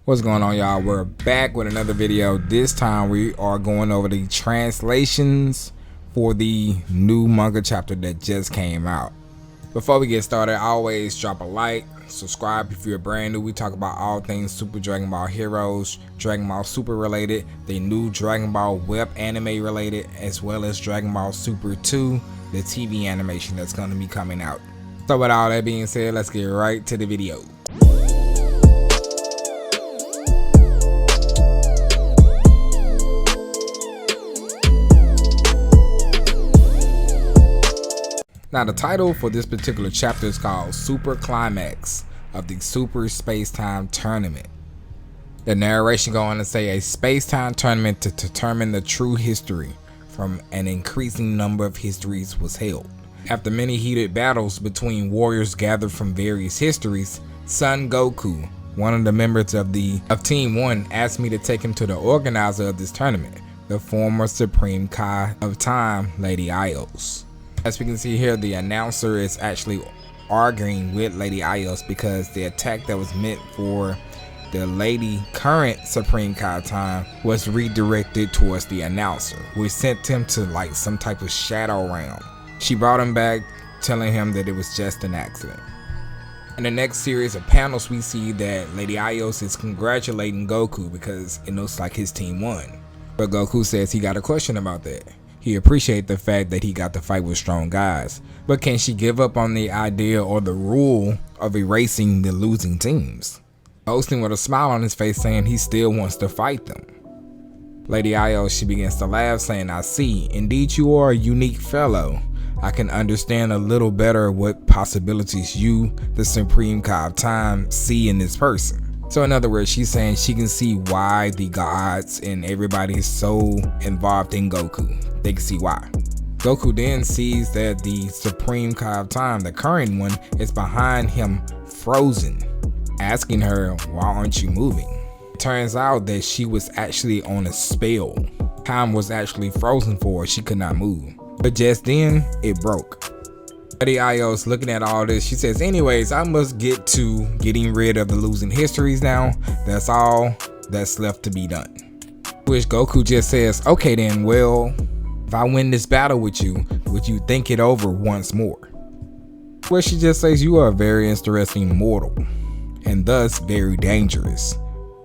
What's going on, y'all? We're back with another video. This time we are going over the translations for the new manga chapter that just came out. Before we get started, always drop a like, subscribe if you're brand new. We talk about all things Super Dragon Ball Heroes, Dragon Ball Super related, the new Dragon Ball web anime related, as well as Dragon Ball Super 2, the TV animation that's going to be coming out. So with all that being said, let's get right to the video. Now the title for this particular chapter is called Super Climax of the Super Space-Time Tournament. The narration goes on to say a space-time tournament to determine the true history from an increasing number of histories was held. After many heated battles between warriors gathered from various histories, Son Goku, one of the members of Team 1, asked me to take him to the organizer of this tournament, the former Supreme Kai of Time, Lady Ios. As we can see here, the announcer is actually arguing with Lady Ios because the attack that was meant for the current Supreme Kai of Time was redirected towards the announcer, which sent him to like some type of shadow realm. She brought him back, telling him that it was just an accident. In the next series of panels, we see that Lady Ios is congratulating Goku because it looks like his team won. But Goku says he got a question about that. He appreciates the fact that he got to fight with strong guys, but can she give up on the idea or the rule of erasing the losing teams? Boasting with a smile on his face, saying he still wants to fight them. Lady Ios, she begins to laugh, saying, "I see, indeed you are a unique fellow. I can understand a little better what possibilities you, the Supreme Kai of Time, see in this person." So in other words, she's saying she can see why the gods and everybody is so involved in Goku. They can see why. Goku then sees that the Supreme Kai of Time, the current one, is behind him frozen, asking her, "Why aren't you moving?" It turns out that she was actually on a spell. Time was actually frozen for her. She could not move. But just then, it broke. Lady Ios, looking at all this, she says, "Anyways, I must get to getting rid of the losing histories now. That's all that's left to be done." Which Goku just says, "Okay then, well, if I win this battle with you, would you think it over once more?" Where she just says, "You are a very interesting mortal, and thus very dangerous.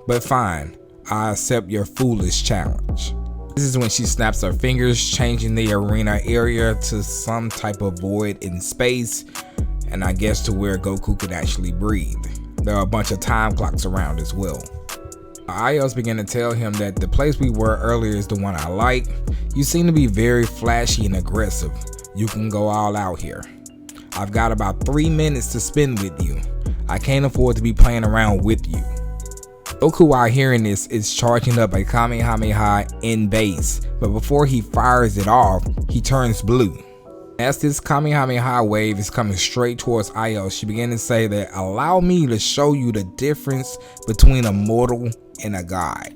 But fine, I accept your foolish challenge." This is when she snaps her fingers, changing the arena area to some type of void in space, and I guess to where Goku could actually breathe. There are a bunch of time clocks around as well. Ios began to tell him that the place we were earlier is the one I like. You seem to be very flashy and aggressive. You can go all out here. I've got about 3 minutes to spend with you. I can't afford to be playing around with you. Goku, while hearing this, is charging up a Kamehameha in base, but before he fires it off, he turns blue. As this Kamehameha wave is coming straight towards Ios, she began to say that, "Allow me to show you the difference between a mortal and a god."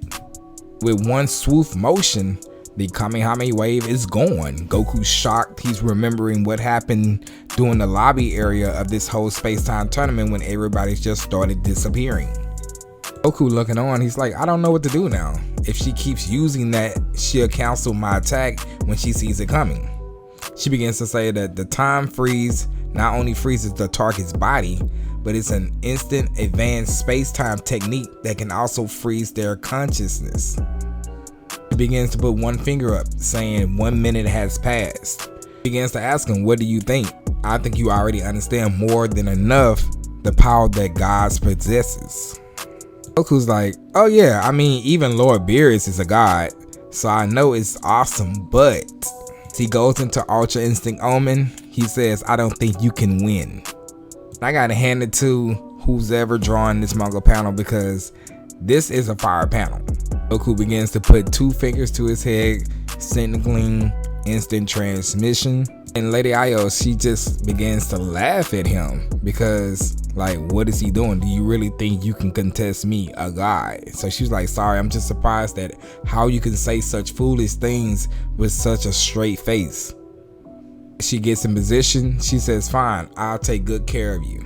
With one swoop motion, the Kamehameha wave is gone. Goku's shocked. He's remembering what happened during the lobby area of this whole space-time tournament when everybody just started disappearing. Goku looking on, he's like, "I don't know what to do now. If she keeps using that, she'll cancel my attack when she sees it coming." She begins to say that the time freeze not only freezes the target's body, but it's an instant advanced space-time technique that can also freeze their consciousness. She begins to put one finger up, saying 1 minute has passed. She begins to ask him, "What do you think? I think you already understand more than enough the power that gods possesses." Goku's like, "Oh yeah, I mean, even Lord Beerus is a god, so I know it's awesome, but..." As he goes into Ultra Instinct Omen, he says, "I don't think you can win." I gotta hand it to who's ever drawn this manga panel because this is a fire panel. Goku begins to put 2 fingers to his head, signaling instant transmission. And Lady Ios, she just begins to laugh at him because, like, what is he doing? Do you really think you can contest me, a guy? So she's like, "Sorry, I'm just surprised at how you can say such foolish things with such a straight face." She gets in position. She says, "Fine, I'll take good care of you."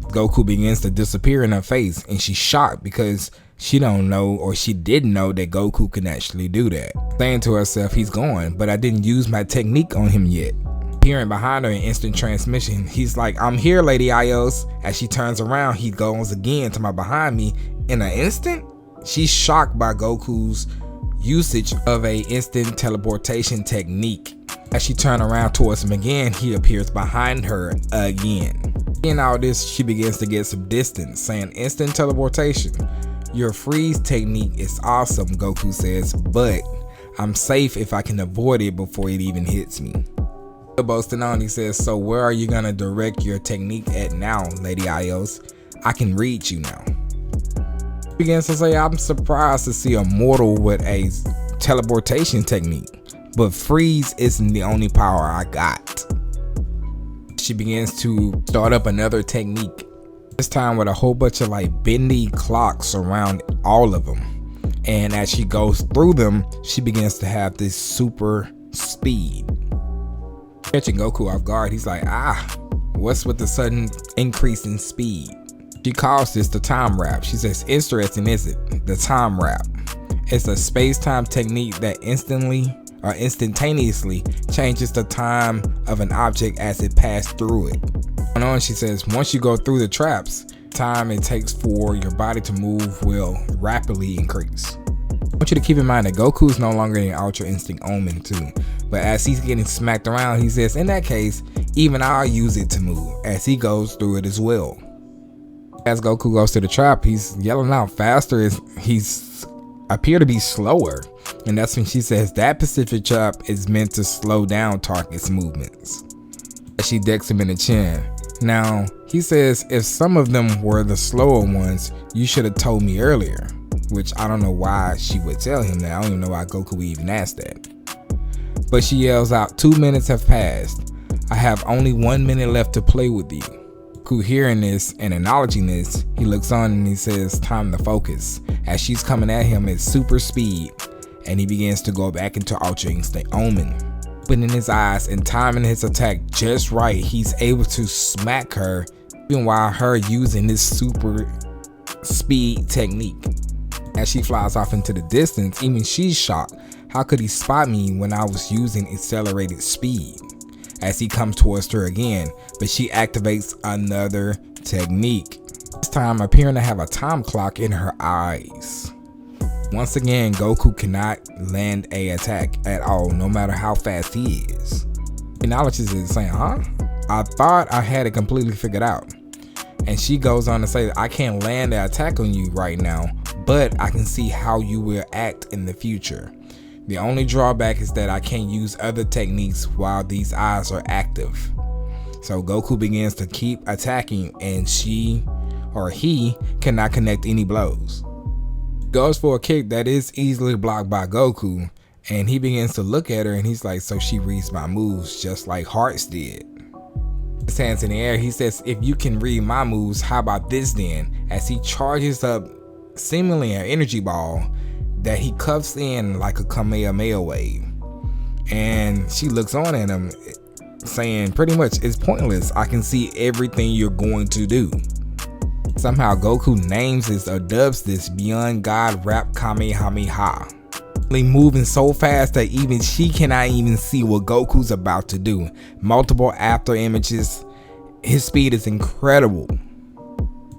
Goku begins to disappear in her face, and she's shocked because She don't know, or she didn't know, that Goku can actually do that. Saying to herself, he's going, but I didn't use my technique on him yet. Appearing behind her in instant transmission, he's like, I'm here, Lady Ios. As she turns around, he goes again to my behind me in an instant. She's shocked by Goku's usage of a instant teleportation technique. As she turns around towards him again, he appears behind her again. In all this, she begins to get some distance, saying, instant teleportation. Your freeze technique is awesome, Goku says, but I'm safe if I can avoid it before it even hits me. Boasting on, he says, so where are you gonna direct your technique at now, Lady Ios? I can read you now. He begins to say, I'm surprised to see a mortal with a teleportation technique, but freeze isn't the only power I got. She begins to start up another technique, this time with a whole bunch of like bendy clocks around all of them. And as she goes through them, she begins to have this super speed. Catching Goku off guard, he's like, what's with the sudden increase in speed? She calls this the time wrap. She says, interesting, is it? The time wrap. It's a space-time technique that instantaneously changes the time of an object as it passed through it. And on, she says, once you go through the traps, time it takes for your body to move will rapidly increase. I want you to keep in mind that Goku is no longer in Ultra Instinct Omen too, but as he's getting smacked around, he says, in that case, even I'll use it to move, as he goes through it as well. As Goku goes to the trap, he's yelling out faster as he's appear to be slower, and that's when she says that specific trap is meant to slow down target's movements. As she decks him in the chin. Now, he says, if some of them were the slower ones, you should have told me earlier. Which I don't know why she would tell him that. I don't even know why Goku even asked that. But she yells out, 2 minutes have passed. I have only 1 minute left to play with you. Goku hearing this and acknowledging this, he looks on and he says, time to focus. As she's coming at him at super speed, and he begins to go back into Ultra Instinct Omen. Opening his eyes and timing his attack just right, he's able to smack her even while her using this super speed technique. As she flies off into the distance, even she's shocked. How could he spot me when I was using accelerated speed? As he comes towards her again, but she activates another technique. This time appearing to have a time clock in her eyes. Once again, Goku cannot land a attack at all, no matter how fast he is. He acknowledges it, saying, I thought I had it completely figured out. And she goes on to say, I can't land the attack on you right now, but I can see how you will act in the future. The only drawback is that I can't use other techniques while these eyes are active. So Goku begins to keep attacking, and she or he cannot connect any blows. Goes for a kick that is easily blocked by Goku, and he begins to look at her and he's like, so she reads my moves just like Hearts did. His hands in the air, he says, if you can read my moves, how about this then? As he charges up seemingly an energy ball that he cuffs in like a Kamehameha wave. And she looks on at him saying, pretty much, it's pointless. I can see everything you're going to do. Somehow Goku names this or dubs this Beyond God Rap Kamehameha. Moving so fast that even she cannot even see what Goku's about to do. Multiple after images. His speed is incredible.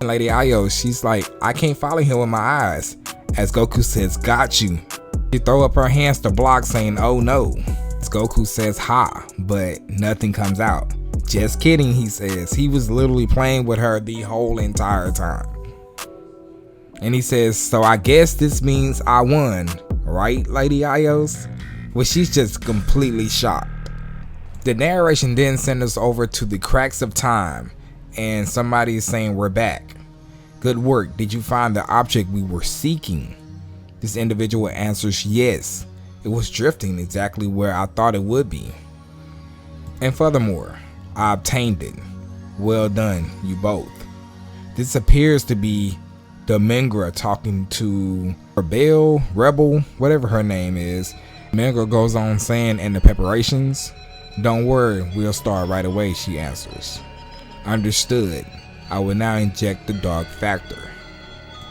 Lady Ios, she's like, I can't follow him with my eyes. As Goku says, got you. She throw up her hands to block, saying, oh no. As Goku says, ha, but nothing comes out. Just kidding, he says. He was literally playing with her the whole entire time. And he says, so I guess this means I won, right, Lady Ios? Well, she's just completely shocked. The narration then sends us over to the cracks of time, and somebody is saying, we're back. Good work. Did you find the object we were seeking? This individual answers, yes. It was drifting exactly where I thought it would be. And furthermore, I obtained it. Well done, you both. This appears to be the Mingra talking to Rebel, whatever her name is. Mingra goes on saying, and the preparations? Don't worry, we'll start right away, she answers. Understood. I will now inject the dark factor.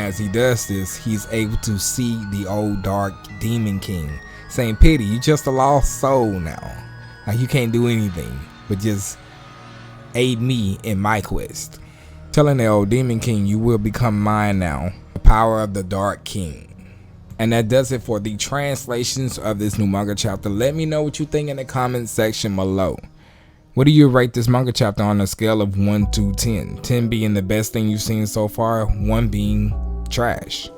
As he does this, he's able to see the old dark demon king saying, "Pity, you just a lost soul now. Like you can't do anything but just aid me in my quest." Telling the old demon king, "You will become mine now." The power of the dark king. And that does it for the translations of this new manga chapter. Let me know what you think in the comment section below. What do you rate this manga chapter on a scale of 1 to 10? 10 being the best thing you've seen so far, 1 being trash.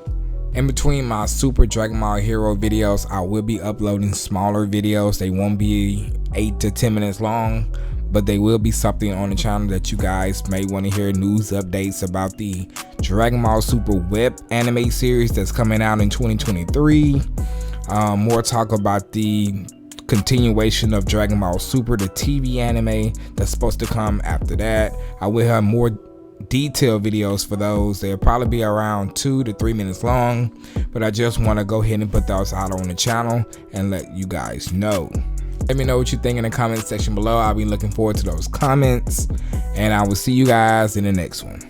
In between my Super Dragon Ball Hero videos, I will be uploading smaller videos. They won't be 8 to 10 minutes long, but they will be something on the channel that you guys may want to hear news updates about the Dragon Ball Super web anime series that's coming out in 2023. More talk about the continuation of Dragon Ball Super, the TV anime that's supposed to come after that. I will have more detailed videos for those. They'll probably be around 2 to 3 minutes long, but I just want to go ahead and put those out on the channel and let you guys know. Let me know what you think in the comment section below. I'll be looking forward to those comments, and I will see you guys in the next one.